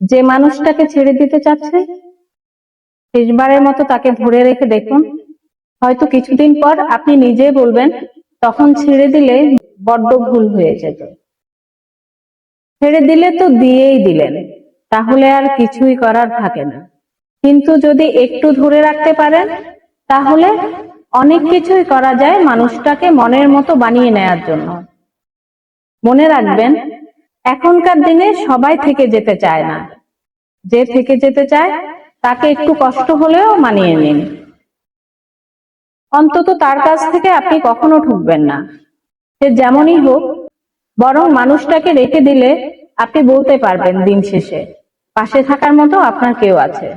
যে মানুষটাকে ছেড়ে দিতে চাচ্ছে শেষবারের মতো তাকে ধরে রেখে দেখুন। হয়তো কিছুদিন পর আপনি নিজেই বলবেন, তখন ছেড়ে দিলে বড্ড ভুল হয়ে যেত। ছেড়ে দিলে তো দিয়েই দিলেন, তাহলে আর কিছুই করার থাকে না। কিন্তু যদি একটু ধরে রাখতে পারেন, তাহলে অনেক কিছুই করা যায় মানুষটাকে মনের মতো বানিয়ে নেয়ার জন্য। মনে রাখবেন, এখনকার দিনে সবাই থেকে যেতে চায় না। যে থেকে যেতে চায় তাকে একটু কষ্ট হলেও মানিয়ে নিন। অন্তত তার কাছ থেকে আপনি কখনো ঠকবেন না। সে যেমনই হোক, বরং মানুষটাকে রেখে দিলে আপনি বলতে পারবেন দিন শেষে পাশে থাকার মতো আপনার কেউ আছে।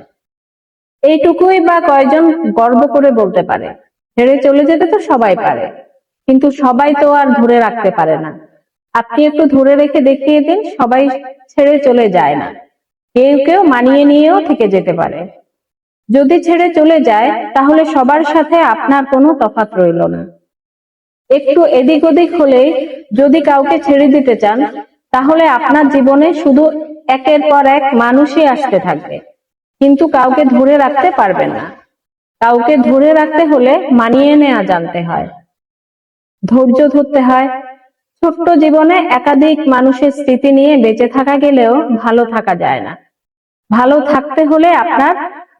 এইটুকুই বা কয়জন গর্ব করে বলতে পারে? ছেড়ে চলে যেতে তো সবাই পারে, কিন্তু সবাই তো আর ধরে রাখতে পারে না। আপনি একটু ধরে রেখে দেখিয়ে দিন, সবাই ছেড়ে চলে যায় না, কেউ কেউ মানিয়ে নিয়েও থেকে যেতে পারে। যদি ছেড়ে চলে যায়, তাহলে সবার সাথে আপনার কোনো তফাৎ রইল না। একটু এদিক ওদিক হলেই যদি কাউকে ছেড়ে দিতে চান, তাহলে আপনার জীবনে শুধু একের পর এক মানুষই আসতে থাকবে, কিন্তু কাউকে ধরে রাখতে পারবেন না। কাউকে ধরে রাখতে হলে মানিয়ে নেওয়া জানতে হয়, ধৈর্য ধরতে হয়। ছোট্ট জীবনে একাধিক মানুষের স্মৃতি নিয়ে বেঁচে থাকা গেলেও ভালো থাকা যায় না। ভালো থাকতে হলে আপনার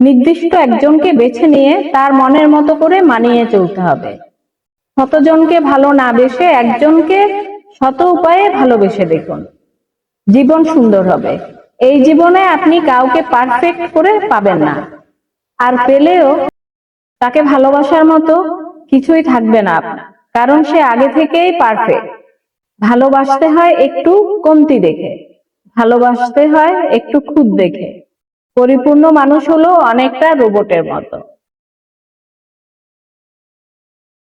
নির্দিষ্ট একজনকে বেছে নিয়ে তার মনের মতো করে মানিয়ে চলতে হবে। শতজনকে ভালো না বেসে একজনকে শত উপায়ে ভালোবেসে দেখুন, জীবন সুন্দর হবে। এই জীবনে আপনি কাউকে পারফেক্ট করে পাবেন না, আর পেলেও তাকে ভালোবাসার মতো কিছুই থাকবে না আপনার, কারণ সে আগে থেকেই পারফেক্ট। ভালোবাসতে হয় একটু কমতি দেখে, ভালোবাসতে হয় একটু খুদ দেখে। পরিপূর্ণ মানুষ হলো অনেকটা রোবটের মতো।